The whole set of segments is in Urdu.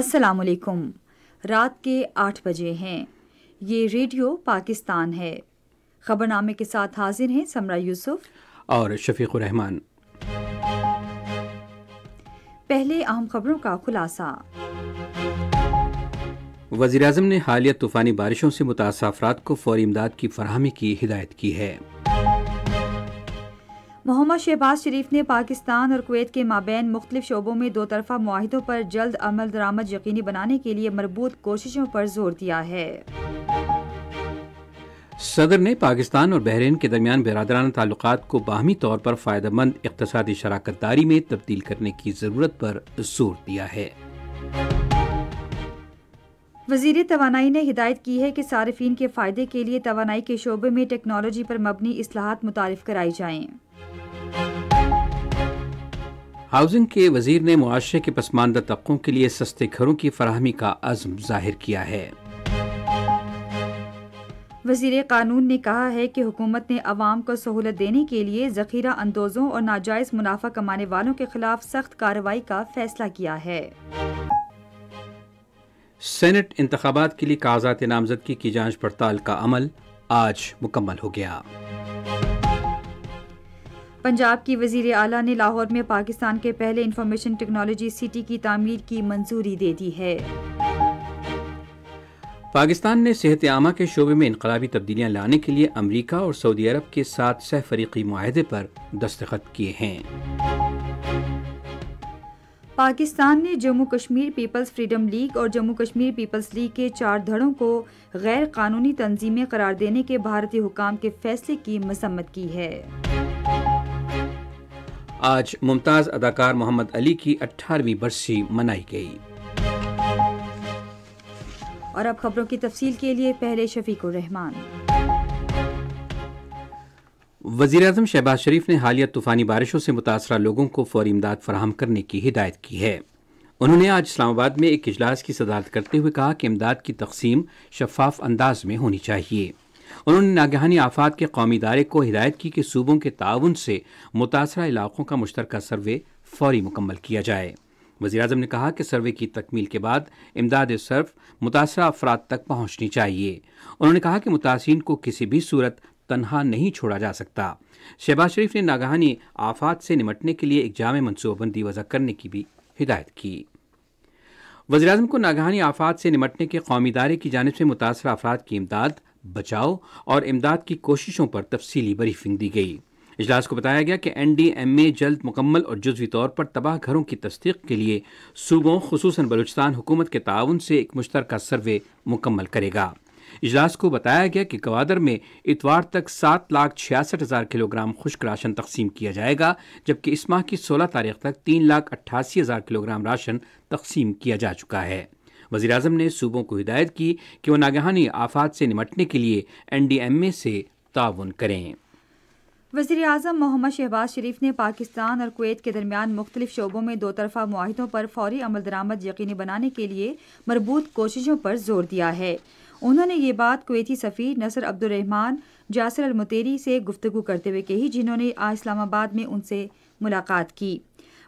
السلام علیکم۔ رات کے 8 بجے ہیں۔ یہ ریڈیو پاکستان ہے۔ خبرنامے کے ساتھ حاضر ہیں سمرہ یوسف اور شفیق الرحمان۔ پہلے اہم خبروں کا خلاصہ۔ وزیراعظم نے حالیہ طوفانی بارشوں سے متاثرہ افراد کو فوری امداد کی فراہمی کی ہدایت کی ہے۔ محمد شہباز شریف نے پاکستان اور کویت کے مابین مختلف شعبوں میں دو طرفہ معاہدوں پر جلد عمل درآمد یقینی بنانے کے لیے مربوط کوششوں پر زور دیا ہے۔ صدر نے پاکستان اور بحرین کے درمیان برادرانہ تعلقات کو باہمی طور پر فائدہ مند اقتصادی شراکت داری میں تبدیل کرنے کی ضرورت پر زور دیا ہے۔ وزیر توانائی نے ہدایت کی ہے کہ صارفین کے فائدے کے لیے توانائی کے شعبے میں ٹیکنالوجی پر مبنی اصلاحات متعارف کرائی جائیں۔ ہاؤسنگ کے وزیر نے معاشرے کے پسماندہ طبقوں کے لیے سستے گھروں کی فراہمی کا عزم ظاہر کیا ہے۔ وزیر قانون نے کہا ہے کہ حکومت نے عوام کو سہولت دینے کے لیے ذخیرہ اندوزوں اور ناجائز منافع کمانے والوں کے خلاف سخت کارروائی کا فیصلہ کیا ہے۔ سینٹ انتخابات کے لیے کاغذات نامزدگی کی جانچ پڑتال کا عمل آج مکمل ہو گیا۔ پنجاب کی وزیر اعلیٰ نے لاہور میں پاکستان کے پہلے انفارمیشن ٹیکنالوجی سٹی کی تعمیر کی منظوری دے دی ہے۔ پاکستان نے صحت عامہ کے شعبے میں انقلابی تبدیلیاں لانے کے لیے امریکہ اور سعودی عرب کے ساتھ سہ فریقی معاہدے پر دستخط کیے ہیں۔ پاکستان نے Jammu Kashmir Peoples Freedom League اور جموں کشمیر پیپلز لیگ کے 4 دھڑوں کو غیر قانونی تنظیمیں قرار دینے کے بھارتی حکام کے فیصلے کی مذمت کی ہے۔ آج ممتاز اداکار محمد علی کی 18ویں برسی منائی گئی۔ اور اب خبروں کی تفصیل کے لیے پہلے شفیق الرحمان۔ وزیراعظم شہباز شریف نے حالیہ طوفانی بارشوں سے متاثرہ لوگوں کو فوری امداد فراہم کرنے کی ہدایت کی ہے۔ انہوں نے آج اسلام آباد میں ایک اجلاس کی صدارت کرتے ہوئے کہا کہ امداد کی تقسیم شفاف انداز میں ہونی چاہیے۔ انہوں نے ناگہانی آفات کے قومی ادارے کو ہدایت کی کہ صوبوں کے تعاون سے متاثرہ علاقوں کا مشترکہ سروے فوری مکمل کیا جائے۔ وزیراعظم نے کہا کہ سروے کی تکمیل کے بعد امداد صرف متاثرہ افراد تک پہنچنی چاہیے۔ انہوں نے کہا کہ متاثرین کو کسی بھی صورت تنہا نہیں چھوڑا جا سکتا۔ شہباز شریف نے ناگہانی آفات سے نمٹنے کے لیے ایک جامع منصوبہ بندی وضع کرنے کی بھی ہدایت کی۔ وزیراعظم کو ناگہانی آفات سے نمٹنے کے قومی ادارے کی جانب سے متاثرہ افراد کی امداد، بچاؤ اور امداد کی کوششوں پر تفصیلی بریفنگ دی گئی۔ اجلاس کو بتایا گیا کہ این ڈی ایم اے جلد مکمل اور جزوی طور پر تباہ گھروں کی تصدیق کے لیے صوبوں خصوصاً بلوچستان حکومت کے تعاون سے ایک مشترکہ سروے مکمل کرے گا۔ اجلاس کو بتایا گیا کہ گوادر میں اتوار تک 7,66,000 کلو گرام خشک راشن تقسیم کیا جائے گا، جبکہ اس ماہ کی 16 تاریخ تک 3,88,000 کلو گرام راشن تقسیم کیا جا چکا ہے۔ وزیراعظم نے صوبوں کو ہدایت کی کہ وہ ناگہانی آفات سے نمٹنے کے لیے این ڈی ایم اے سے تعاون کریں۔ وزیر اعظم محمد شہباز شریف نے پاکستان اور کویت کے درمیان مختلف شعبوں میں دو طرفہ معاہدوں پر فوری عمل درآمد یقینی بنانے کے لیے مربوط کوششوں پر زور دیا ہے۔ انہوں نے یہ بات کویتی سفیر نصر عبد الرحمان جاسر المطیری سے گفتگو کرتے ہوئے کہی، جنہوں نے آج اسلام آباد میں ان سے ملاقات کی۔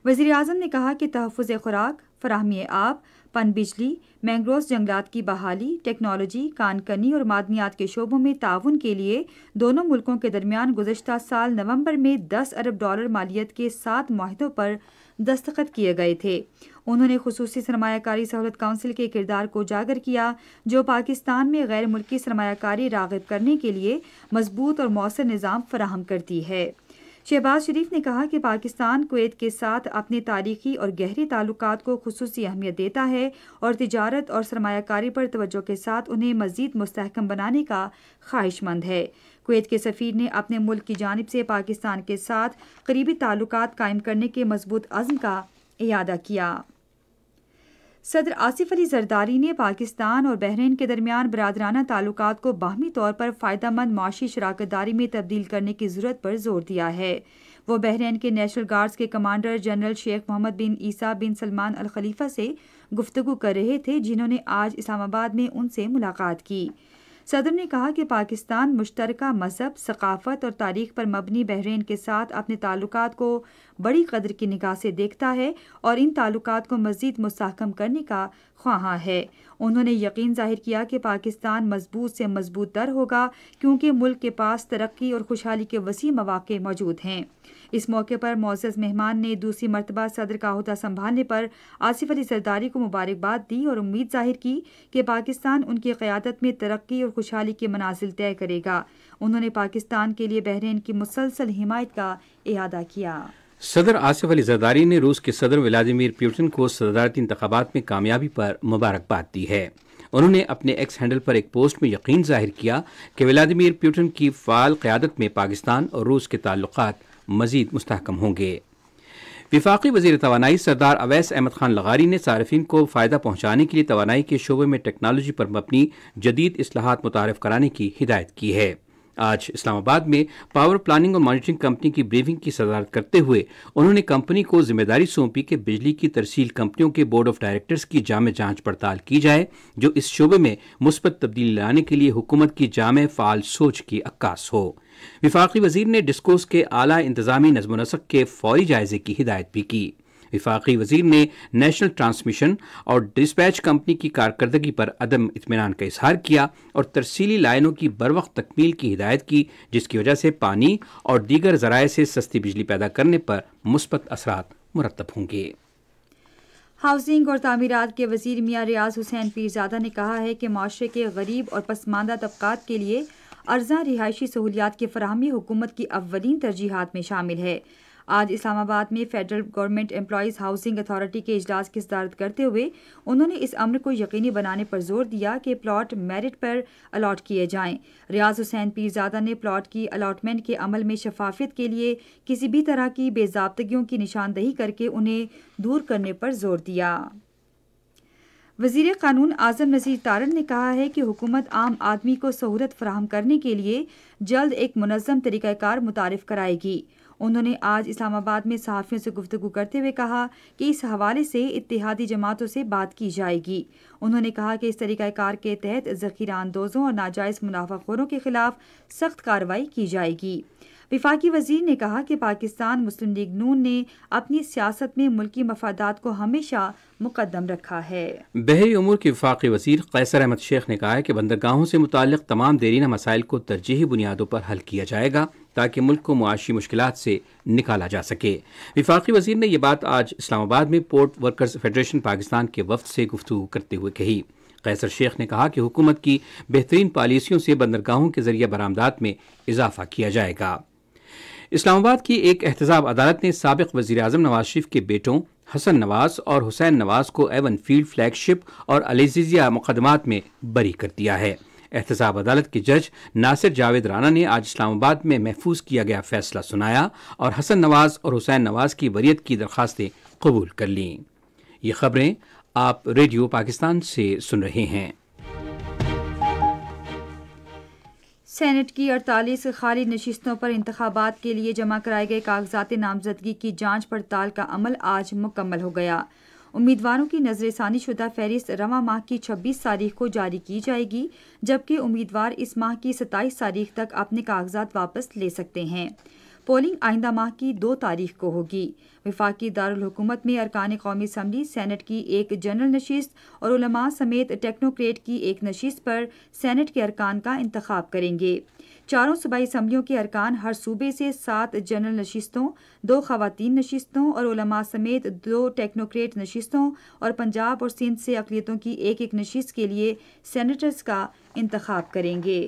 وزیر اعظم نے کہا کہ تحفظ خوراک، فراہمی آب، پن بجلی، مینگرووز جنگلات کی بحالی، ٹیکنالوجی، کان کنی اور معدنیات کے شعبوں میں تعاون کے لیے دونوں ملکوں کے درمیان گزشتہ سال نومبر میں $10 ارب مالیت کے 7 معاہدوں پر دستخط کیے گئے تھے۔ انہوں نے خصوصی سرمایہ کاری سہولت کونسل کے کردار کو اجاگر کیا، جو پاکستان میں غیر ملکی سرمایہ کاری راغب کرنے کے لیے مضبوط اور مؤثر نظام فراہم کرتی ہے۔ شہباز شریف نے کہا کہ پاکستان کویت کے ساتھ اپنے تاریخی اور گہرے تعلقات کو خصوصی اہمیت دیتا ہے اور تجارت اور سرمایہ کاری پر توجہ کے ساتھ انہیں مزید مستحکم بنانے کا خواہش مند ہے۔ کویت کے سفیر نے اپنے ملک کی جانب سے پاکستان کے ساتھ قریبی تعلقات قائم کرنے کے مضبوط عزم کا اعادہ کیا۔ صدر آصف علی زرداری نے پاکستان اور بحرین کے درمیان برادرانہ تعلقات کو باہمی طور پر فائدہ مند معاشی شراکت داری میں تبدیل کرنے کی ضرورت پر زور دیا ہے۔ وہ بحرین کے نیشنل گارڈز کے کمانڈر جنرل شیخ محمد بن عیسیٰ بن سلمان الخلیفہ سے گفتگو کر رہے تھے، جنہوں نے آج اسلام آباد میں ان سے ملاقات کی۔ صدر نے کہا کہ پاکستان مشترکہ مذہب، ثقافت اور تاریخ پر مبنی بحرین کے ساتھ اپنے تعلقات کو بڑی قدر کی نگاہ سے دیکھتا ہے اور ان تعلقات کو مزید مستحکم کرنے کا خواہاں ہے۔ انہوں نے یقین ظاہر کیا کہ پاکستان مضبوط سے مضبوط تر ہوگا کیونکہ ملک کے پاس ترقی اور خوشحالی کے وسیع مواقع موجود ہیں۔ اس موقع پر معزز مہمان نے دوسری مرتبہ صدر کا عہدہ سنبھالنے پر آصف علی زرداری کو مبارکباد دی اور امید ظاہر کی کہ پاکستان ان کی قیادت میں ترقی اور خوشحالی کے منازل طے کرے گا۔ انہوں نے پاکستان کے لیے بحرین کی مسلسل حمایت کا اعادہ کیا۔ صدر آصف علی زرداری نے روس کے صدر ولادیمیر پوٹن کو صدارتی انتخابات میں کامیابی پر مبارکباد دی ہے۔ انہوں نے اپنے ایکس ہینڈل پر ایک پوسٹ میں یقین ظاہر کیا کہ ولادیمیر پوٹن کی فعال قیادت میں پاکستان اور روس کے تعلقات مزید مستحکم ہوں گے۔ وفاقی وزیر توانائی سردار اویس احمد خان لغاری نے صارفین کو فائدہ پہنچانے کے لیے توانائی کے شعبے میں ٹیکنالوجی پر مبنی جدید اصلاحات متعارف کرانے کی ہدایت کی ہے۔ آج اسلام آباد میں پاور پلاننگ اور مانیٹرنگ کمپنی کی بریفنگ کی صدارت کرتے ہوئے انہوں نے کمپنی کو ذمہ داری سونپی کہ بجلی کی ترسیل کمپنیوں کے بورڈ آف ڈائریکٹرز کی جامع جانچ پڑتال کی جائے جو اس شعبے میں مثبت تبدیلی لانے کے لیے حکومت کی جامع فعال سوچ کی عکاس ہو۔ وفاقی وزیر نے ڈسکوز کے اعلیٰ انتظامی نظم و نسق کے فوری جائزے کی ہدایت بھی کی۔ وفاقی وزیر نے نیشنل ٹرانسمیشن اور ڈسپیچ کمپنی کی کارکردگی پر عدم اطمینان کا اظہار کیا اور ترسیلی لائنوں کی بروقت تکمیل کی ہدایت کی جس کی وجہ سے پانی اور دیگر ذرائع سے سستی بجلی پیدا کرنے پر مثبت اثرات مرتب ہوں گے۔ ہاؤسنگ اور تعمیرات کے وزیر میاں ریاض حسین پیرزادہ نے کہا ہے کہ معاشرے کے غریب اور پسماندہ طبقات کے لیے ارزاں رہائشی سہولیات کی فراہمی حکومت کی اولین ترجیحات میں شامل ہے۔ آج اسلام آباد میں federal government employees housing authority کے اجلاس کی صدارت کرتے ہوئے انہوں نے اس امر کو یقینی بنانے پر زور دیا کہ پلاٹ میرٹ پر الاٹ کیے جائیں۔ ریاض حسین پیرزادہ نے پلاٹ کی الاٹمنٹ کے عمل میں شفافیت کے لیے کسی بھی طرح کی بے ضابطگیوں کی نشاندہی کر کے انہیں دور کرنے پر زور دیا۔ وزیر قانون اعظم نذیر تارڑ نے کہا ہے کہ حکومت عام آدمی کو سہولت فراہم کرنے کے لیے جلد ایک منظم طریقہ کار متعارف کرائے گی۔ انہوں نے آج اسلام آباد میں صحافیوں سے گفتگو کرتے ہوئے کہا کہ اس حوالے سے اتحادی جماعتوں سے بات کی جائے گی۔ انہوں نے کہا کہ اس طریقہ کار کے تحت ذخیرہ اندوزوں اور ناجائز منافع خوروں کے خلاف سخت کارروائی کی جائے گی۔ وفاقی وزیر نے کہا کہ پاکستان مسلم لیگ نون نے اپنی سیاست میں ملکی مفادات کو ہمیشہ مقدم رکھا ہے۔ بحری امور کے وفاقی وزیر قیصر احمد شیخ نے کہا ہے کہ بندرگاہوں سے متعلق تمام دیرینہ مسائل کو ترجیحی بنیادوں پر حل کیا جائے گا تاکہ ملک کو معاشی مشکلات سے نکالا جا سکے۔ وفاقی وزیر نے یہ بات آج اسلام آباد میں پورٹ ورکرز فیڈریشن پاکستان کے وفد سے گفتگو کرتے ہوئے کہی۔ قیصر شیخ نے کہا کہ حکومت کی بہترین پالیسیوں سے بندرگاہوں کے ذریعہ برآمدات میں اضافہ کیا جائے گا۔ اسلام آباد کی ایک احتساب عدالت نے سابق وزیر اعظم نواز شریف کے بیٹوں حسن نواز اور حسین نواز کو ایون فیلڈ فلیگ شپ اور العزیزیہ مقدمات میں بری کر دیا ہے۔ احتساب عدالت کے جج ناصر جاوید رانا نے آج اسلام آباد میں محفوظ کیا گیا فیصلہ سنایا اور حسن نواز اور حسین نواز کی بریت کی درخواستیں قبول کر لیں۔ یہ خبریں آپ ریڈیو پاکستان سے سن رہے ہیں۔ سینٹ کی 48 خالی نشستوں پر انتخابات کے لیے جمع کرائے گئے کاغذات نامزدگی کی جانچ پڑتال کا عمل آج مکمل ہو گیا۔ امیدواروں کی نظر ثانی شدہ فہرست رواں ماہ کی 26 تاریخ کو جاری کی جائے گی جبکہ امیدوار اس ماہ کی 27 تاریخ تک اپنے کاغذات واپس لے سکتے ہیں۔ پولنگ آئندہ ماہ کی 2 تاریخ کو ہوگی۔ وفاقی دارالحکومت میں ارکان قومی اسمبلی سینٹ کی ایک جنرل نشست اور علماء سمیت ٹیکنوکریٹ کی ایک نشست پر سینٹ کے ارکان کا انتخاب کریں گے۔ چاروں صوبائی اسمبلیوں کے ارکان ہر صوبے سے 7 جنرل نشستوں، 2 خواتین نشستوں اور علماء سمیت 2 ٹیکنوکریٹ نشستوں اور پنجاب اور سندھ سے اقلیتوں کی ایک نشست کے لیے سینیٹرز کا انتخاب کریں گے۔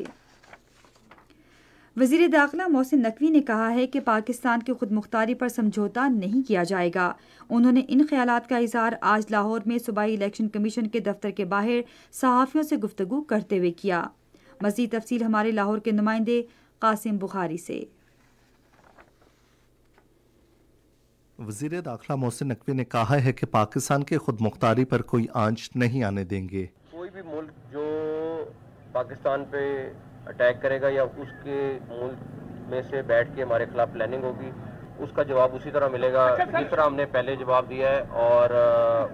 وزیر داخلہ محسن نقوی نے کہا ہے کہ پاکستان کی خود مختاری پر سمجھوتہ نہیں کیا جائے گا۔ انہوں نے ان خیالات کا اظہار آج لاہور میں صوبائی الیکشن کمیشن کے دفتر کے باہر صحافیوں سے گفتگو کرتے ہوئے کیا۔ مزید تفصیل ہمارے لاہور کے نمائندے قاسم بخاری سے۔ وزیر داخلہ محسن نقوی نے کہا ہے کہ پاکستان کے خود مختاری پر کوئی آنچ نہیں آنے دیں گے۔ کوئی بھی ملک جو پاکستان پہ اٹیک کرے گا یا اس کے ملک میں سے بیٹھ کے ہمارے خلاف پلاننگ ہوگی اس کا جواب اسی طرح ملے گا جس طرح ہم نے پہلے جواب دیا ہے اور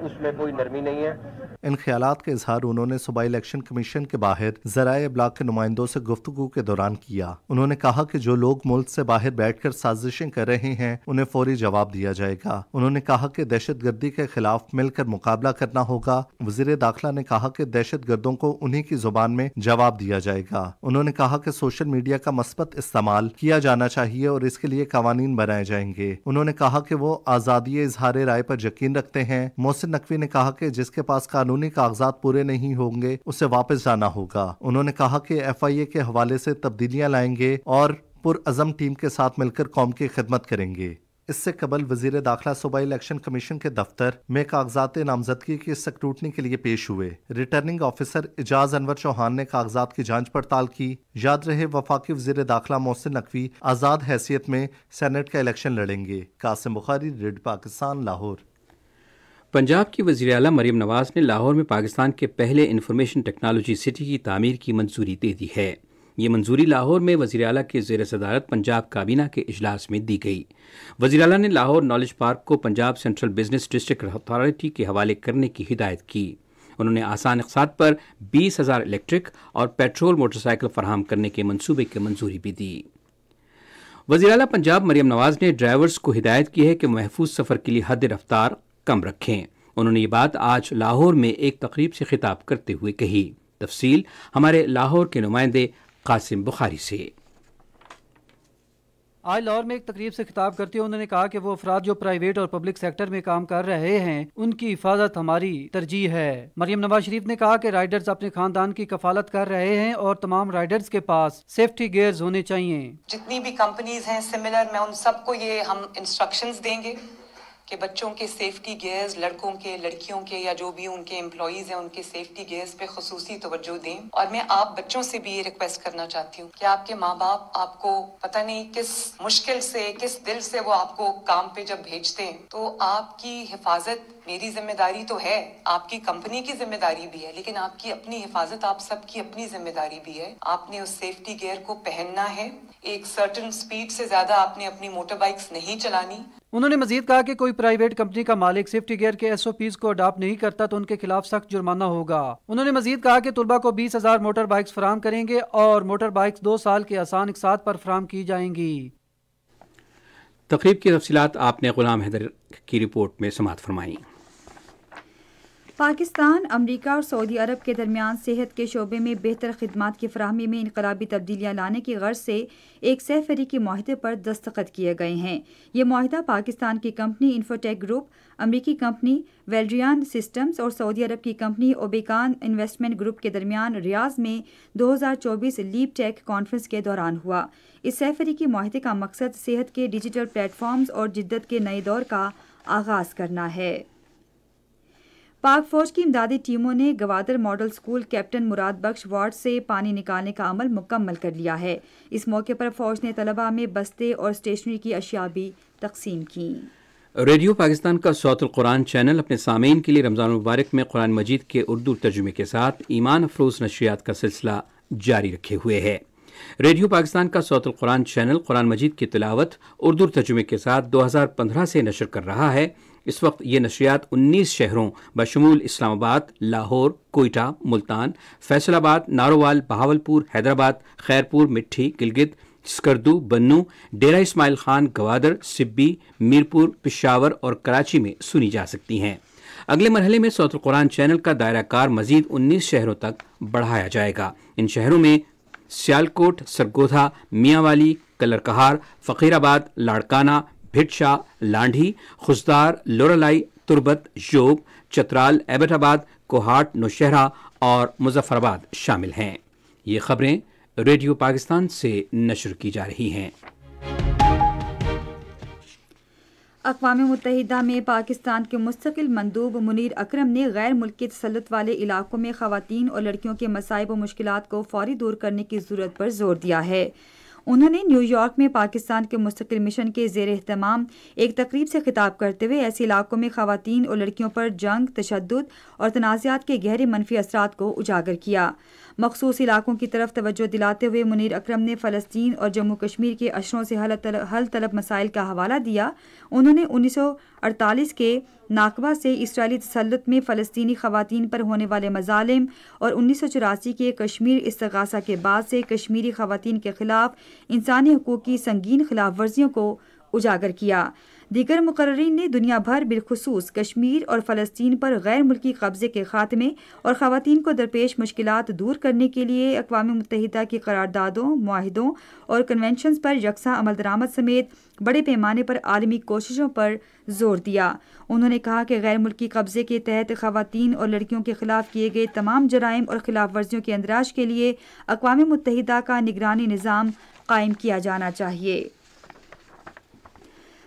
اس میں کوئی نرمی نہیں ہے۔ ان خیالات کا اظہار انہوں نے صوبائی الیکشن کمیشن کے باہر ذرائع ابلاغ کے نمائندوں سے گفتگو کے دوران کیا۔ انہوں نے کہا کہ جو لوگ ملک سے باہر بیٹھ کر سازشیں کر رہے ہیں انہیں فوری جواب دیا جائے گا۔ انہوں نے کہا کہ دہشت گردی کے خلاف مل کر مقابلہ کرنا ہوگا۔ وزیر داخلہ نے کہا کہ دہشت گردوں کو انہی کی زبان میں جواب دیا جائے گا۔ انہوں نے کہا کہ سوشل میڈیا کا مثبت استعمال کیا جانا چاہیے اور اس کے لیے قوانین بنائے جائیں گے۔ انہوں نے کہا کہ وہ آزادی اظہار رائے پر یقین رکھتے ہیں۔ محسن نقوی نے کہا کہ جس کے پاس قانونی کاغذات پورے نہیں ہوں گے اسے واپس جانا ہوگا۔ انہوں نے کہا کہ FIA کے حوالے سے تبدیلیاں لائیں گے اور پرعزم ٹیم کے ساتھ مل کر قوم کی خدمت کریں گے۔ اس سے قبل وزیر داخلہ صوبائی الیکشن کمیشن کے دفتر میں کاغذات نامزدگی کی اسکروٹنی کے لیے پیش ہوئے۔ ریٹرننگ آفیسر اعجاز انور چوہان نے کاغذات کی جانچ پڑتال کی۔ یاد رہے وفاقی وزیر داخلہ محسن نقوی آزاد حیثیت میں سینٹ کا الیکشن لڑیں گے۔ قاسم بخاری، ریڈیو پاکستان، لاہور۔ پنجاب کی وزیر اعلیٰ مریم نواز نے لاہور میں پاکستان کے پہلے انفارمیشن ٹیکنالوجی سٹی کی تعمیر کی منظوری دے دی ہے۔ یہ منظوری لاہور میں وزیر اعلیٰ کے زیر صدارت پنجاب کابینہ کے اجلاس میں دی گئی۔ وزیر اعلیٰ نے لاہور نالج پارک کو Punjab central business district authority کے حوالے کرنے کی ہدایت کی۔ انہوں نے آسان اقساط پر 20,000 الیکٹرک اور پیٹرول موٹر سائیکل فراہم کرنے کے منصوبے کی منظوری بھی دی۔ وزیر اعلیٰ پنجاب مریم نواز نے ڈرائیورز کو ہدایت کی ہے کہ محفوظ سفر کے لیے حد رفتار کم رکھیں۔ انہوں نے یہ بات آج لاہور میں ایک تقریب سے خطاب کرتے ہوئے کہی۔ تفصیل ہمارے لاہور کے نمائندے قاسم بخاری سے۔ آج لاہور میں ایک تقریب سے خطاب کرتے ہوئے انہوں نے کہا کہ وہ افراد جو پرائیویٹ اور پبلک سیکٹر میں کام کر رہے ہیں ان کی حفاظت ہماری ترجیح ہے۔ مریم نواز شریف نے کہا کہ رائڈرز اپنے خاندان کی کفالت کر رہے ہیں اور تمام رائڈرز کے پاس سیفٹی گیئرز ہونے چاہیے۔ جتنی بھی کمپنیز ہیں سملر، میں ان سب کو یہ ہم انسٹرکشنز دیں گے کہ بچوں کے سیفٹی گیئرز، لڑکوں کے، لڑکیوں کے یا جو بھی ان کے امپلائیز ہیں ان کے سیفٹی گیئرز پہ خصوصی توجہ دیں۔ اور میں آپ بچوں سے بھی یہ ریکویسٹ کرنا چاہتی ہوں کہ آپ کے ماں باپ آپ کو پتہ نہیں کس مشکل سے، کس دل سے وہ آپ کو کام پہ جب بھیجتے ہیں تو آپ کی حفاظت میری ذمہ داری تو ہے، آپ کی کمپنی کی ذمہ داری بھی ہے، لیکن آپ کی اپنی حفاظت آپ سب کی اپنی ذمہ داری بھی ہے۔ آپ نے اس سیفٹی گیئر کو پہننا ہے، ایک سرٹن سپیڈ سے زیادہ آپ نے اپنی موٹر بائکس نہیں چلانی۔ انہوں نے مزید کہا کہ کوئی پرائیویٹ کمپنی کا مالک سیفٹی گیئر کے SOPs کو اڈاپٹ نہیں کرتا تو ان کے خلاف سخت جرمانہ ہوگا۔ انہوں نے مزید کہا کہ طلبہ کو 20,000 موٹر بائکس فراہم کریں گے اور موٹر بائکس 2 سال کے آسان اقساط پر فراہم کی جائیں گی۔ تقریب کی تفصیلات آپ نے غلام حیدر کی رپورٹ میں سماعت فرمائیں۔ پاکستان، امریکہ اور سعودی عرب کے درمیان صحت کے شعبے میں بہتر خدمات کی فراہمی میں انقلابی تبدیلیاں لانے کی غرض سے ایک سہ فریقی معاہدے پر دستخط کیے گئے ہیں۔ یہ معاہدہ پاکستان کی کمپنی انفوٹیک گروپ، امریکی کمپنی ویلڈریان سسٹمز اور سعودی عرب کی کمپنی اوبیکان انویسٹمنٹ گروپ کے درمیان ریاض میں 2024 لیپ ٹیک کانفرنس کے دوران ہوا۔ اس سہ فریقی معاہدے کا مقصد صحت کے ڈیجیٹل پلیٹ فارمز اور جدت کے نئے دور کا آغاز کرنا ہے۔ پاک فوج کی امدادی ٹیموں نے گوادر ماڈل اسکول کیپٹن مراد بخش وارڈ سے پانی نکالنے کا عمل مکمل کر لیا ہے۔ اس موقع پر فوج نے طلباء میں بستے اور اسٹیشنری کی اشیاء بھی تقسیم کی۔ ریڈیو پاکستان کا صوت القرآن چینل اپنے سامعین کے لیے رمضان المبارک میں قرآن مجید کے اردو ترجمے کے ساتھ ایمان افروز نشریات کا سلسلہ جاری رکھے ہوئے ہے۔ ریڈیو پاکستان کا صوت القرآن چینل قرآن مجید کی تلاوت اردو ترجمے کے ساتھ 2015 سے نشر کر رہا ہے۔ اس وقت یہ نشریات 19 شہروں بشمول اسلام آباد، لاہور، کوئٹہ، ملتان، فیصل آباد، نارووال، بہاولپور، حیدرآباد، خیرپور، مٹھی، گلگت، اسکردو، بنو، ڈیرہ اسماعیل خان، گوادر، سبی، میرپور، پشاور اور کراچی میں سنی جا سکتی ہیں۔ اگلے مرحلے میں صوت القرآن چینل کا دائرہ کار مزید 19 شہروں تک بڑھایا جائے گا۔ ان شہروں میں سیالکوٹ، سرگودھا، میاں والی، کلر کہار، فقیر آباد، لاڑکانہ، بھٹ شاہ، لانڈھی، خزدار، لورالائی، تربت، یوب، چترال، ایبٹ آباد، کوہاٹ، نوشہرہ اور مظفر آباد شامل ہیں۔ یہ خبریں ریڈیو پاکستان سے نشر کی جا رہی ہیں۔ اقوام متحدہ میں پاکستان کے مستقل مندوب منیر اکرم نے غیر ملکی تسلط والے علاقوں میں خواتین اور لڑکیوں کے مصائب و مشکلات کو فوری دور کرنے کی ضرورت پر زور دیا ہے۔ انہوں نے نیو یارک میں پاکستان کے مستقل مشن کے زیر اہتمام ایک تقریب سے خطاب کرتے ہوئے ایسے علاقوں میں خواتین اور لڑکیوں پر جنگ، تشدد اور تنازعات کے گہرے منفی اثرات کو اجاگر کیا۔ مخصوص علاقوں کی طرف توجہ دلاتے ہوئے منیر اکرم نے فلسطین اور جموں کشمیر کے اشروں سے حل طلب مسائل کا حوالہ دیا۔ انہوں نے 1948 کے ناکبہ سے اسرائیلی تسلط میں فلسطینی خواتین پر ہونے والے مظالم اور 1984 کے کشمیر استغاثہ کے بعد سے کشمیری خواتین کے خلاف انسانی حقوق کی سنگین خلاف ورزیوں کو اجاگر کیا۔ دیگر مقررین نے دنیا بھر بالخصوص کشمیر اور فلسطین پر غیر ملکی قبضے کے خاتمے اور خواتین کو درپیش مشکلات دور کرنے کے لیے اقوام متحدہ کی قراردادوں، معاہدوں اور کنونشنز پر یکساں عمل درآمد سمیت بڑے پیمانے پر عالمی کوششوں پر زور دیا۔ انہوں نے کہا کہ غیر ملکی قبضے کے تحت خواتین اور لڑکیوں کے خلاف کیے گئے تمام جرائم اور خلاف ورزیوں کے اندراج کے لیے اقوام متحدہ کا نگرانی نظام قائم کیا جانا چاہیے۔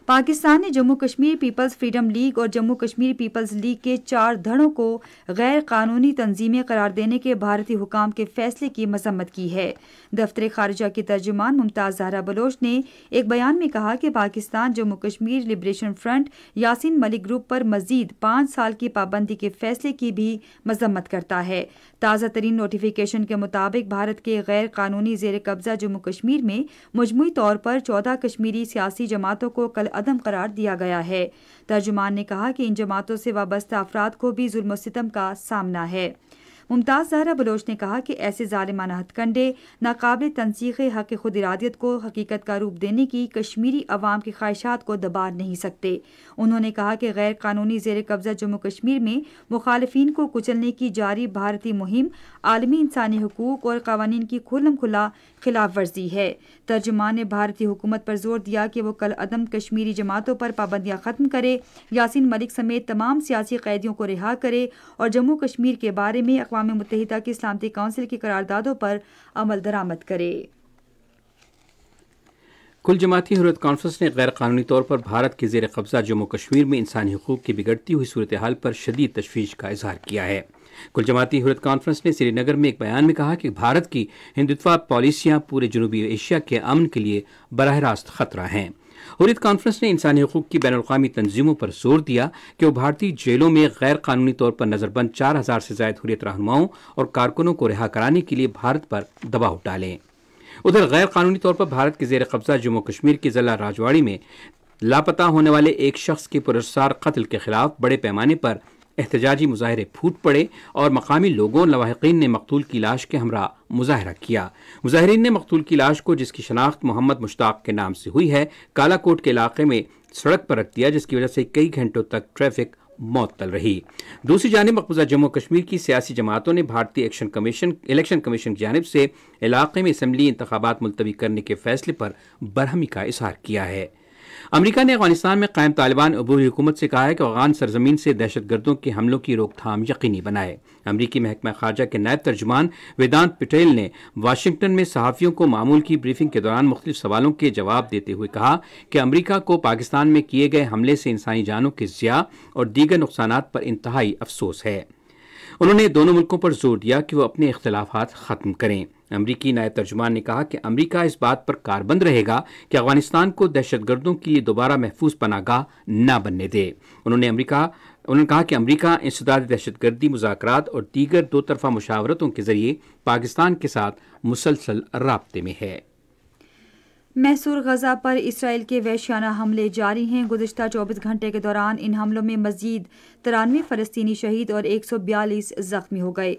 پاکستان نے Jammu Kashmir Peoples Freedom League اور جموں کشمیر پیپلز لیگ کے 4 دھڑوں کو غیر قانونی تنظیمیں قرار دینے کے بھارتی حکام کے فیصلے کی مذمت کی ہے۔ دفتر خارجہ کی ترجمان ممتاز زہرا بلوچ نے ایک بیان میں کہا کہ Pakistan Jammu Kashmir liberation front Yasin Malik group پر مزید 5 سال کی پابندی کے فیصلے کی بھی مذمت کرتا ہے۔ تازہ ترین نوٹیفیکیشن کے مطابق بھارت کے غیر قانونی زیر قبضہ جموں کشمیر میں مجموعی طور پر 14 کشمیری سیاسی جماعتوں کو کل عدم قرار دیا گیا ہے۔ ترجمان نے کہا کہ ان جماعتوں سے وابستہ افراد کو بھی ظلم و ستم کا سامنا ہے۔ ممتاز زہرا بلوچ نے کہا کہ ایسے ظالمانہ ہتھ کنڈے ناقابل تنسیق حق خود ارادیت کو حقیقت کا روپ دینے کی کشمیری عوام کی خواہشات کو دبا نہیں سکتے۔ انہوں نے کہا کہ غیر قانونی زیر قبضہ جموں کشمیر میں مخالفین کو کچلنے کی جاری بھارتی مہم عالمی انسانی حقوق اور قوانین کی کھلم کھلا خلاف ورزی ہے۔ ترجمان نے بھارتی حکومت پر زور دیا کہ وہ کل عدم کشمیری جماعتوں پر پابندیاں ختم کرے، یاسین ملک سمیت تمام سیاسی قیدیوں کو رہا کرے اور جموں کشمیر کے بارے میں اقوام متحدہ کی سلامتی کونسل کی قراردادوں پر عمل درآمد کرے۔ کل جماعتی حریت کانفرنس نے غیر قانونی طور پر بھارت کے زیر قبضہ جموں کشمیر میں انسانی حقوق کی بگڑتی ہوئی صورتحال پر شدید تشویش کا اظہار کیا ہے۔ کل جماعتی حریت کانفرنس نے سری نگر میں ایک بیان میں کہا کہ بھارت کی ہندوتوا پالیسیاں پورے جنوبی ایشیا کے امن کے لیے براہ راست خطرہ ہیں۔ حریت کانفرنس نے انسانی حقوق کی بین الاقوامی تنظیموں پر زور دیا کہ وہ بھارتی جیلوں میں غیر قانونی طور پر نظر بند 4000 سے زائد حریت رہنماؤں اور کارکنوں کو رہا کرانے کے لیے بھارت پر دباؤ ڈالیں۔ ادھر غیر قانونی طور پر بھارت کے زیر قبضہ جموں کشمیر کے ضلع راجواڑی میں لاپتہ ہونے والے ایک شخص کے پراسرار قتل کے خلاف بڑے پیمانے پر احتجاجی مظاہرے پھوٹ پڑے اور مقامی لوگوں اور لواحقین نے مقتول کی لاش کے ہمراہ مظاہرہ کیا۔ مظاہرین نے مقتول کی لاش کو، جس کی شناخت محمد مشتاق کے نام سے ہوئی ہے، کالا کوٹ کے علاقے میں سڑک پر رکھ دیا، جس کی وجہ سے کئی گھنٹوں تک ٹریفک معطل رہی۔ دوسری جانب مقبوضہ جموں کشمیر کی سیاسی جماعتوں نے بھارتی الیکشن کمیشن کی جانب سے علاقے میں اسمبلی انتخابات ملتوی کرنے کے فیصلے پر برہمی کا اظہار کیا ہے۔ امریکہ نے افغانستان میں قائم طالبان عبوری حکومت سے کہا ہے کہ افغان سرزمین سے دہشت گردوں کے حملوں کی روک تھام یقینی بنائے۔ امریکی محکمہ خارجہ کے نائب ترجمان ویدانت پٹیل نے واشنگٹن میں صحافیوں کو معمول کی بریفنگ کے دوران مختلف سوالوں کے جواب دیتے ہوئے کہا کہ امریکہ کو پاکستان میں کیے گئے حملے سے انسانی جانوں کے ضیاع اور دیگر نقصانات پر انتہائی افسوس ہے۔ انہوں نے دونوں ملکوں پر زور دیا کہ وہ اپنے اختلافات ختم کریں۔ امریکی نائب ترجمان نے کہا کہ امریکہ اس بات پر کاربند رہے گا کہ افغانستان کو دہشت گردوں کے لیے دوبارہ محفوظ پناہ گاہ نہ بننے دے۔ انہوں نے کہا کہ امریکہ انسداد دہشت گردی مذاکرات اور دیگر دو طرفہ مشاورتوں کے ذریعے پاکستان کے ساتھ مسلسل رابطے میں ہے۔ محصور غزہ پر اسرائیل کے وحشیانہ حملے جاری ہیں۔ گزشتہ 24 گھنٹے کے دوران ان حملوں میں مزید 93 فلسطینی شہید اور 142 زخمی ہو گئے۔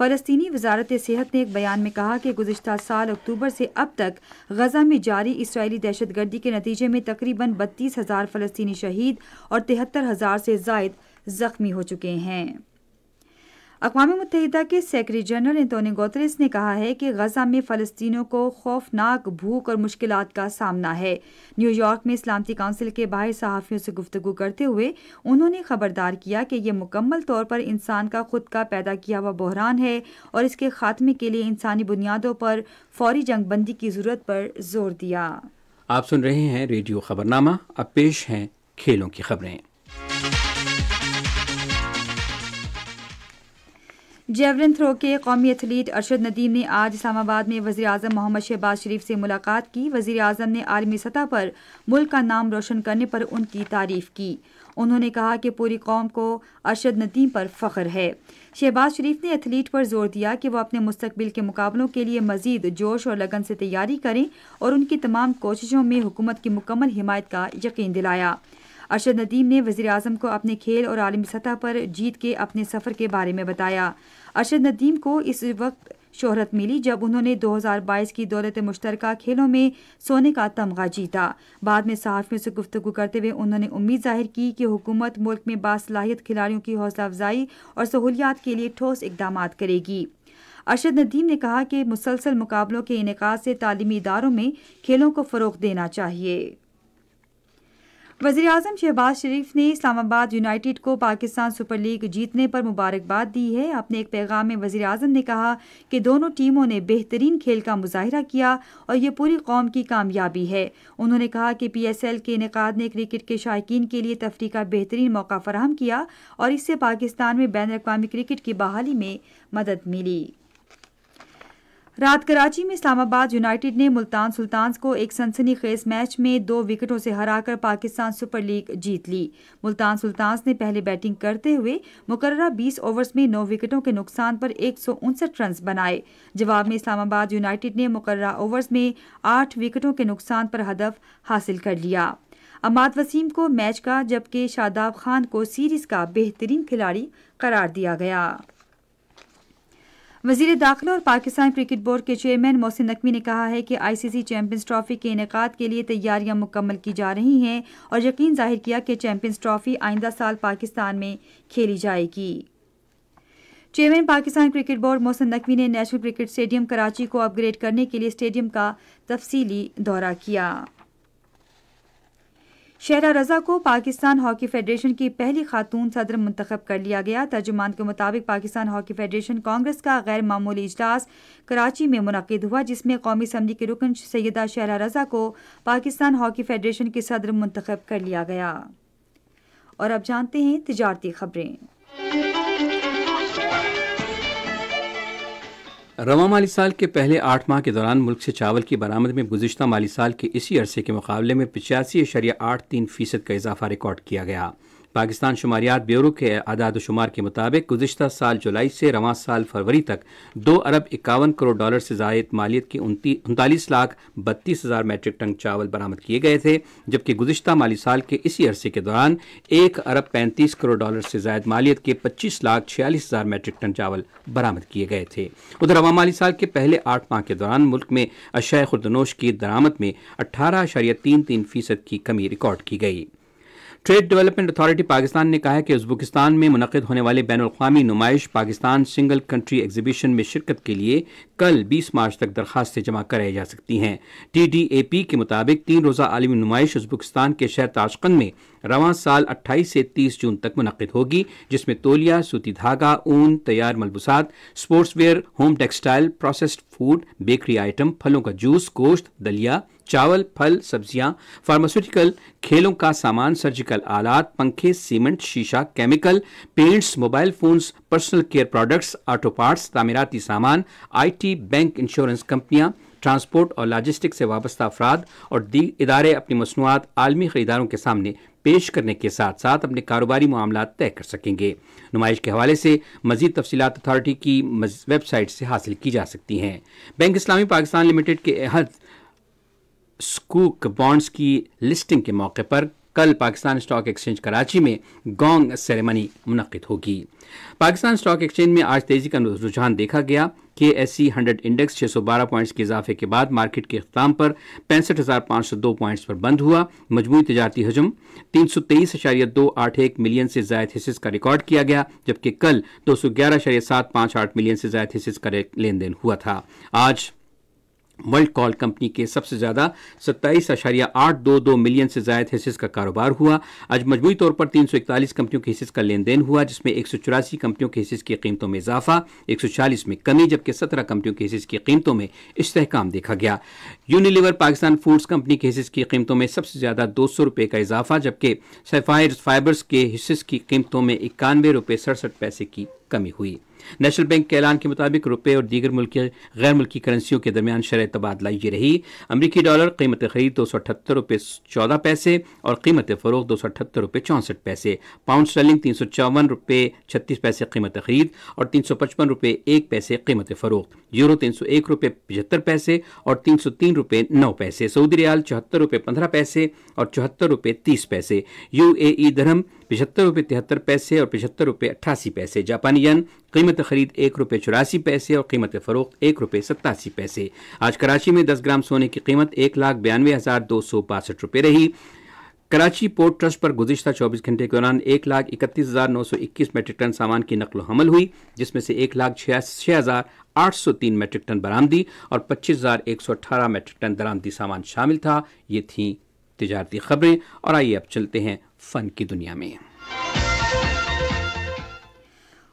فلسطینی وزارت صحت نے ایک بیان میں کہا کہ گزشتہ سال اکتوبر سے اب تک غزہ میں جاری اسرائیلی دہشت گردی کے نتیجے میں تقریباً 32,000 فلسطینی شہید اور 73,000 سے زائد زخمی ہو چکے ہیں۔ اقوام متحدہ کے سیکرٹری جنرل انتونی گوتریس نے کہا ہے کہ غزہ میں فلسطینیوں کو خوفناک بھوک اور مشکلات کا سامنا ہے۔ نیو یارک میں سلامتی کونسل کے باہر صحافیوں سے گفتگو کرتے ہوئے انہوں نے خبردار کیا کہ یہ مکمل طور پر انسان کا خود کا پیدا کیا ہوا بحران ہے اور اس کے خاتمے کے لیے انسانی بنیادوں پر فوری جنگ بندی کی ضرورت پر زور دیا۔ آپ سن رہے ہیں ریڈیو خبرنامہ۔ اب پیش ہیں کھیلوں کی خبریں۔ جیولن تھرو کے قومی ایتھلیٹ ارشد ندیم نے آج اسلام آباد میں وزیر اعظم محمد شہباز شریف سے ملاقات کی۔ وزیر اعظم نے عالمی سطح پر ملک کا نام روشن کرنے پر ان کی تعریف کی۔ انہوں نے کہا کہ پوری قوم کو ارشد ندیم پر فخر ہے۔ شہباز شریف نے ایتھلیٹ پر زور دیا کہ وہ اپنے مستقبل کے مقابلوں کے لیے مزید جوش اور لگن سے تیاری کریں اور ان کی تمام کوششوں میں حکومت کی مکمل حمایت کا یقین دلایا۔ ارشد ندیم نے وزیراعظم کو اپنے کھیل اور عالمی سطح پر جیت کے اپنے سفر کے بارے میں بتایا۔ ارشد ندیم کو اس وقت شہرت ملی جب انہوں نے 2022 کی دولت مشترکہ کھیلوں میں سونے کا تمغہ جیتا۔ بعد میں صحافیوں سے گفتگو کرتے ہوئے انہوں نے امید ظاہر کی کہ حکومت ملک میں باصلاحیت کھلاڑیوں کی حوصلہ افزائی اور سہولیات کے لیے ٹھوس اقدامات کرے گی۔ ارشد ندیم نے کہا کہ مسلسل مقابلوں کے انعقاد سے تعلیمی اداروں میں کھیلوں کو فروغ دینا چاہیے۔ وزیراعظم شہباز شریف نے اسلام آباد یونائیٹڈ کو پاکستان سپر لیگ جیتنے پر مبارکباد دی ہے۔ اپنے ایک پیغام میں وزیراعظم نے کہا کہ دونوں ٹیموں نے بہترین کھیل کا مظاہرہ کیا اور یہ پوری قوم کی کامیابی ہے۔ انہوں نے کہا کہ PSL کے انعقاد نے کرکٹ کے شائقین کے لیے تفریح کا بہترین موقع فراہم کیا اور اس سے پاکستان میں بین الاقوامی کرکٹ کی بحالی میں مدد ملی۔ رات کراچی میں اسلام آباد یونائیٹڈ نے ملتان سلطانز کو ایک سنسنی خیز میچ میں 2 وکٹوں سے ہرا کر پاکستان سپر لیگ جیت لی۔ ملتان سلطانز نے پہلے بیٹنگ کرتے ہوئے مقررہ 20 اوورز میں 9 وکٹوں کے نقصان پر 159 رنز بنائے۔ جواب میں اسلام آباد یونائیٹڈ نے مقررہ اوورز میں 8 وکٹوں کے نقصان پر ہدف حاصل کر لیا۔ عماد وسیم کو میچ کا جبکہ شاداب خان کو سیریز کا بہترین کھلاڑی قرار دیا گیا۔ وزیر داخلہ اور پاکستان کرکٹ بورڈ کے چیئرمین محسن نقوی نے کہا ہے کہ ICC چیمپئنز ٹرافی کے انعقاد کے لیے تیاریاں مکمل کی جا رہی ہیں اور یقین ظاہر کیا کہ چیمپئنز ٹرافی آئندہ سال پاکستان میں کھیلی جائے گی۔ Chairman Pakistan cricket board Mohsin Naqvi نے نیشنل کرکٹ اسٹیڈیم کراچی کو اپ گریڈ کرنے کے لیے اسٹیڈیم کا تفصیلی دورہ کیا۔ شہرہ رضا کو پاکستان ہاکی فیڈریشن کی پہلی خاتون صدر منتخب کر لیا گیا۔ ترجمان کے مطابق پاکستان ہاکی فیڈریشن کانگریس کا غیر معمولی اجلاس کراچی میں منعقد ہوا جس میں قومی اسمبلی کے رکن سیدہ شہرہ رضا کو پاکستان ہاکی فیڈریشن کی صدر منتخب کر لیا گیا۔ اور اب جانتے ہیں تجارتی خبریں۔ رواں مالی سال کے پہلے 8 ماہ کے دوران ملک سے چاول کی برآمد میں گزشتہ مالی سال کے اسی عرصے کے مقابلے میں 85.83% کا اضافہ ریکارڈ کیا گیا۔ پاکستان شماریات بیورو کے اعداد و شمار کے مطابق گزشتہ سال جولائی سے رواں سال فروری تک 2 ارب 51 کروڑ ڈالر سے زائد مالیت کے 39 لاکھ 32 ہزار میٹرک ٹن چاول برآمد کیے گئے تھے، جبکہ گزشتہ مالی سال کے اسی عرصے کے دوران 1 ارب 35 کروڑ ڈالر سے زائد مالیت کے 25 لاکھ 46 ہزار میٹرک ٹن چاول برآمد کیے گئے تھے۔ ادھر رواں مالی سال کے پہلے 8 ماہ کے دوران ملک میں اشیاء خوردنوش کی درآمد میں 18.33% کی کمی ریکارڈ کی گئی۔ ٹریڈ ڈیولپمنٹ اتھارٹی پاکستان نے کہا ہے کہ ازبکستان میں منعقد ہونے والے بین الاقوامی نمائش پاکستان سنگل کنٹری ایگزیبیشن میں شرکت کے لیے کل 20 مارچ تک درخواستیں جمع کرائی جا سکتی ہیں۔ TDAP کے مطابق 3 روزہ عالمی نمائش ازبکستان کے شہر تاشقند میں رواں سال 28 سے 30 جون تک منعقد ہوگی، جس میں تولیہ، سوتی دھاگا، اون، تیار ملبوسات، sports where, home textile, processed food, bakery item, پھلوں کا جوس، گوشت، دلیا، چاول، پھل، سبزیاں، فارماسیوٹیکل، کھیلوں کا سامان، سرجیکل آلات، پنکھے، سیمنٹ، شیشہ، chemical, paints, mobile phones, personal care products, auto parts, تعمیراتی سامان، IT، بینک، انشورنس کمپنیاں، ٹرانسپورٹ اور لاجسٹک سے وابستہ افراد اور ادارے اپنی مصنوعات عالمی خریداروں کے سامنے پیش کرنے کے ساتھ ساتھ اپنے کاروباری معاملات طے کر سکیں گے۔ نمائش کے حوالے سے مزید تفصیلات اتھارٹی کی ویب سائٹ سے حاصل کی جا سکتی ہیں۔ بینک اسلامی پاکستان لمیٹڈ کے عہد سکوک بانڈز کی لسٹنگ کے موقع پر کل پاکستان اسٹاک ایکسچینج کراچی میں گونگ سیریمنی منعقد ہوگی۔ پاکستان اسٹاک ایکسچینج میں آج تیزی کا رجحان دیکھا گیا۔ KSE 100 انڈیکس 612 پوائنٹس کے اضافے کے بعد مارکیٹ کے اختتام پر 65,502 پوائنٹس پر بند ہوا۔ مجموعی تجارتی حجم 323.281 ملین سے زائد حصص کا ریکارڈ کیا گیا، جبکہ کل 211.758 ملین سے زائد حصص کا لین دین ہوا تھا۔ آج ورلڈ کال کمپنی کے سب سے زیادہ 27.822 ملین سے زائد حصص کا کاروبار ہوا۔ آج مجموعی طور پر 341 کمپنیوں کے حصص کا لین دین ہوا، جس میں 184 کمپنیوں کے حصص کی قیمتوں میں اضافہ، 140 میں کمی، جبکہ 17 کمپنیوں کے حصص کی قیمتوں میں استحکام دیکھا گیا۔ یونیلیور پاکستان فوڈز کمپنی کے حصص کی قیمتوں میں سب سے زیادہ 200 روپے کا اضافہ، جبکہ سیفائر فائبرز کے حصص کی قیمتوں میں 91.67 روپے کی کمی ہوئی۔ نیشنل بینک کے اعلان کے مطابق روپے اور دیگر غیر ملکی کرنسیوں کے درمیان شرح تبادلہ یہ رہی: امریکی ڈالر قیمت خرید 278 روپے 14 پیسے اور قیمت فروخت 278 روپے 64 پیسے، پاؤنڈ اسٹرلنگ 354 روپے 36 پیسے قیمت خرید اور 355 روپے 1 پیسے قیمت فروخت، یورو 301 روپے 75 پیسے اور 303 روپے 9 پیسے، سعودی ریال 74 روپے 15 پیسے اور 74 روپے 30 پیسے، UAE درہم 75 روپے 73 پیسے اور 75 روپے 88 پیسے، جاپانی ین قیمت خرید 1 روپے 84 پیسے اور قیمت فروخت 1 روپے 87 پیسے۔ آج کراچی میں 10 گرام سونے کی قیمت 1,92,262 روپے رہی۔ کراچی پورٹ ٹرسٹ پر گزشتہ 24 گھنٹے کے دوران 1,31,921 میٹرک ٹن سامان کی نقل و حمل ہوئی، جس میں سے 1,06,803 میٹرک ٹن برآمدی اور 25,118 میٹرک ٹن درآمدی سامان شامل تھا۔ یہ تھیں تجارتی خبریں، اور آئیے اب چلتے ہیں فن کی دنیا میں۔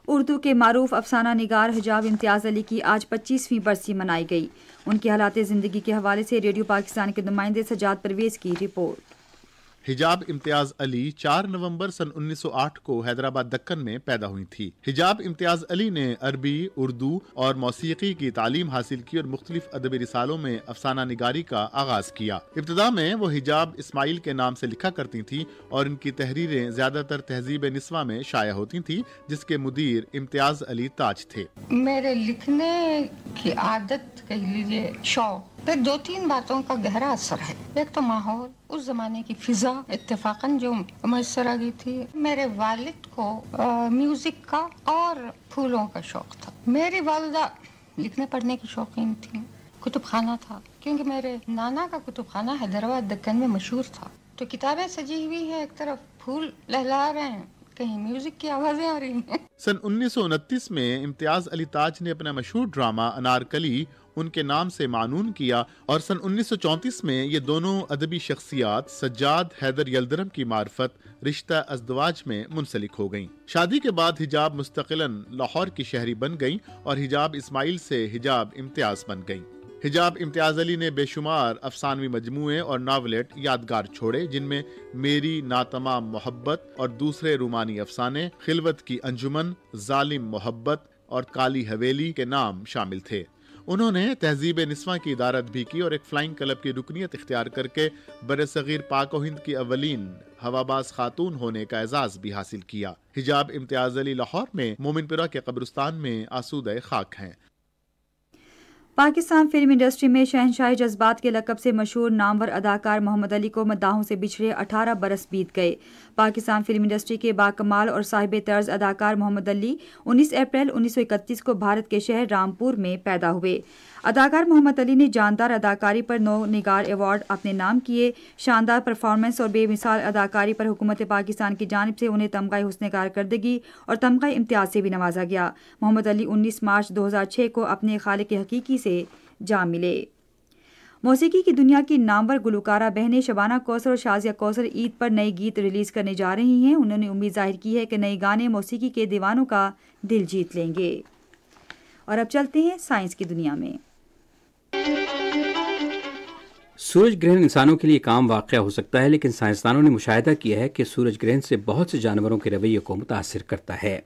اردو کے معروف افسانہ نگار حجاب امتیاز علی کی آج 25ویں برسی منائی گئی۔ ان کے حالات زندگی کے حوالے سے ریڈیو پاکستان کے نمائندے سجاد پرویز کی رپورٹ۔ حجاب امتیاز علی 4 نومبر سن 1908 کو حیدرآباد دکن میں پیدا ہوئی تھی۔ حجاب امتیاز علی نے عربی، اردو اور موسیقی کی تعلیم حاصل کی اور مختلف ادبی رسالوں میں افسانہ نگاری کا آغاز کیا۔ ابتدا میں وہ حجاب اسماعیل کے نام سے لکھا کرتی تھیں اور ان کی تحریریں زیادہ تر تہذیب نسواں میں شائع ہوتی تھیں، جس کے مدیر امتیاز علی تاج تھے۔ میرے لکھنے کی عادت کہہ لیجیے، شوق پہ 2-3 باتوں کا گہرا اثر ہے۔ ایک تو ماحول، اس زمانے کی فضا اتفاقاً جو میسر آ گئی تھی۔ میرے والد کو میوزک کا اور پھولوں کا شوق تھا۔ میری والدہ لکھنے پڑھنے کی شوقین تھی۔ کتب خانہ تھا، کیونکہ میرے نانا کا کتب خانہ حیدرآباد دکن میں مشہور تھا۔ تو کتابیں سجی ہوئی ہیں، ایک طرف پھول لہلا رہے ہیں، کہیں میوزک کی آوازیں آ رہی ہیں۔ سن 1929 میں امتیاز علی تاج نے اپنا مشہور ڈرامہ انارکلی ان کے نام سے معنون کیا، اور سن 1934 میں یہ دونوں ادبی شخصیات سجاد حیدر یلدرم کی معرفت رشتہ ازدواج میں منسلک ہو گئیں۔ شادی کے بعد حجاب مستقلاً لاہور کی شہری بن گئیں اور حجاب اسماعیل سے حجاب امتیاز بن گئیں۔ حجاب امتیاز علی نے بے شمار افسانوی مجموعے اور ناولٹ یادگار چھوڑے، جن میں میری ناتمام محبت اور دوسرے رومانی افسانے، خلوت کی انجمن، ظالم محبت اور کالی حویلی کے نام شامل تھے۔ انہوں نے تہذیب نسواں کی ادارت بھی کی اور ایک فلائنگ کلب کی رکنیت اختیار کر کے برصغیر پاک و ہند کی اولین ہواباز خاتون ہونے کا اعزاز بھی حاصل کیا۔ حجاب امتیاز علی لاہور میں مومن پورہ کے قبرستان میں آسودہ خاک ہیں۔ پاکستان فلم انڈسٹری میں شہنشاہ جذبات کے لقب سے مشہور نامور اداکار محمد علی کو مداحوں سے بچھڑے 18 برس بیت گئے۔ پاکستان فلم انڈسٹری کے باکمال اور صاحب طرز اداکار محمد علی 19 اپریل 1931 کو بھارت کے شہر رامپور میں پیدا ہوئے۔ اداکار محمد علی نے جاندار اداکاری پر 9 نگار ایوارڈ اپنے نام کیے۔ شاندار پرفارمنس اور بے مثال اداکاری پر حکومت پاکستان کی جانب سے انہیں تمغہ حسن کارکردگی اور تمغہ امتیاز سے بھی نوازا گیا۔ محمد علی 19 مارچ 2006 کو اپنے خالق حقیقی سے جا ملے۔ موسیقی کی دنیا کی نامور گلوکارہ بہنیں شبانہ کوثر اور شازیہ کوثر عید پر نئے گیت ریلیز کرنے جا رہی ہیں۔ انہوں نے امید ظاہر کی ہے کہ نئے گانے موسیقی کے دیوانوں کا دل جیت لیں گے۔ اور اب چلتے ہیں سائنس کی دنیا میں۔ سورج گرہن انسانوں کے لیے ایک عام واقعہ ہو سکتا ہے، لیکن سائنسدانوں نے مشاہدہ کیا ہے کہ سورج گرہن سے بہت سے جانوروں کے رویے کو متاثر کرتا ہے۔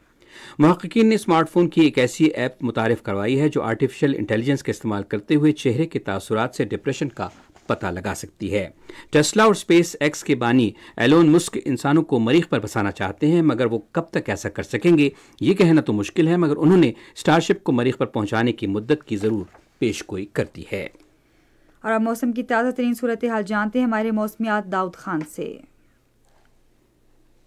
محققین نے اسمارٹ فون کی ایک ایسی ایپ متعارف کروائی ہے جو آرٹیفیشل انٹیلیجنس کا استعمال کرتے ہوئے چہرے کے تاثرات سے ڈپریشن کا پتہ لگا سکتی ہے۔ ٹیسلا اور اسپیس ایکس کے بانی ایلون مسک انسانوں کو مریخ پر بسانا چاہتے ہیں، مگر وہ کب تک ایسا کر سکیں گے یہ کہنا تو مشکل ہے، مگر انہوں نے اسٹار شپ کو مریخ پر پہنچانے کی مدت کی ضرور پیش گوئی کر دی ہے۔ اور اب موسم کی تازہ ترین صورتحال جانتے ہیں ہمارے موسمیات داؤد خان سے۔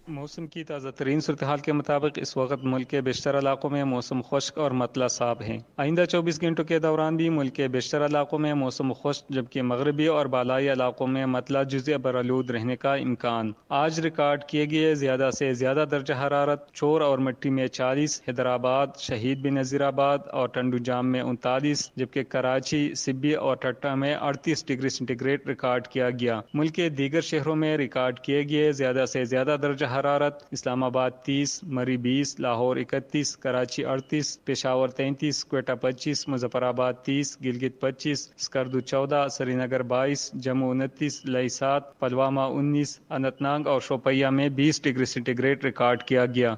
موسم کی تازہ ترین صورتحال کے مطابق اس وقت ملک کے بیشتر علاقوں میں موسم خشک اور مطلع صاف ہیں۔ آئندہ 24 گھنٹوں کے دوران بھی ملک کے بیشتر علاقوں میں موسم خشک، جبکہ مغربی اور بالائی علاقوں میں مطلع جزء برآلود رہنے کا امکان۔ آج ریکارڈ کیے گئے زیادہ سے زیادہ درجہ حرارت چور اور مٹی میں 40، حیدرآباد، شہید بنظیر آباد اور ٹنڈو جام میں 39، جبکہ کراچی، سبی اور ٹٹا میں 38 ڈگری سینٹی گریڈ ریکارڈ کیا گیا۔ ملک کے دیگر شہروں میں ریکارڈ کیے گئے زیادہ سے زیادہ درجہ حرارت اسلام آباد 30، مری 20، لاہور 31، کراچی 38، پشاور 33، کوئٹہ 25، مظفر آباد 30، گلگت 25، اسکردو 14، سری نگر 22، جموں 29، لئی 7، پلوامہ 19، اننت ناگ اور شوپیاں میں 20 ڈگری سینٹی گریڈ ریکارڈ کیا گیا۔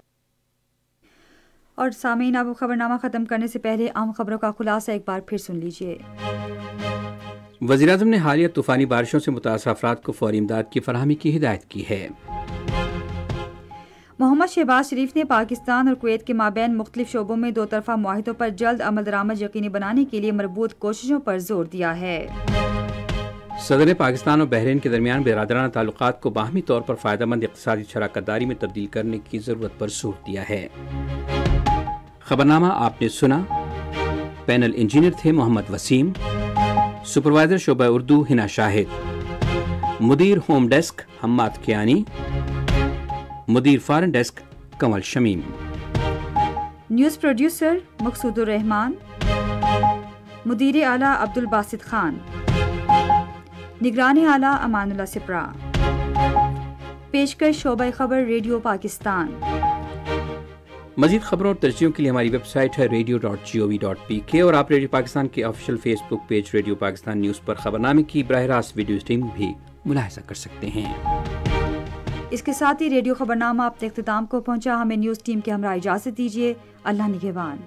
اور سامعین، اب خبرنامہ ختم کرنے سے پہلے اہم خبروں کا خلاصہ ایک بار پھر سن لیجیے۔ وزیراعظم نے حالیہ طوفانی بارشوں سے متاثرہ افراد کو فوری امداد کی فراہمی کی ہدایت کی ہے۔ محمد شہباز شریف نے پاکستان اور کویت کے مابین مختلف شعبوں میں دو طرفہ معاہدوں پر جلد عمل درآمد یقینی بنانے کے لیے مربوط کوششوں پر زور دیا ہے۔ صدر نے پاکستان اور بحرین کے درمیان برادرانہ تعلقات کو باہمی طور پر فائدہ مند اقتصادی شراکت داری میں تبدیل کرنے کی ضرورت پر زور دیا ہے۔ خبرنامہ آپ نے سنا۔ پینل انجینئر تھے محمد وسیم، سپروائزر شعبہ اردو ہنا شاہد، مدیر ہوم ڈیسک حماد کیانی، مدیر foreign desk Kamal Shamim, news producer Maqsood ur-Rahman, مدیر اعلیٰ عبدالباسط خان، نگران اعلیٰ امان اللہ سپرا، پیشکش شعبہ خبر ریڈیو پاکستان۔ مزید خبروں اور ترجیحوں کے لیے ہماری ویب سائٹ ہے radio.gov.pk اور آپ ریڈیو پاکستان کے آفیشیل فیس بک پیج ریڈیو پاکستان نیوز پر خبرنامے کی براہ راست ویڈیو اسٹریم بھی ملاحظہ کر سکتے ہیں۔ اس کے ساتھ ہی ریڈیو خبرنامہ اپنے اختتام کو پہنچا۔ ہمیں نیوز ٹیم کے ہمراہ اجازت دیجیے۔ اللہ نگہبان۔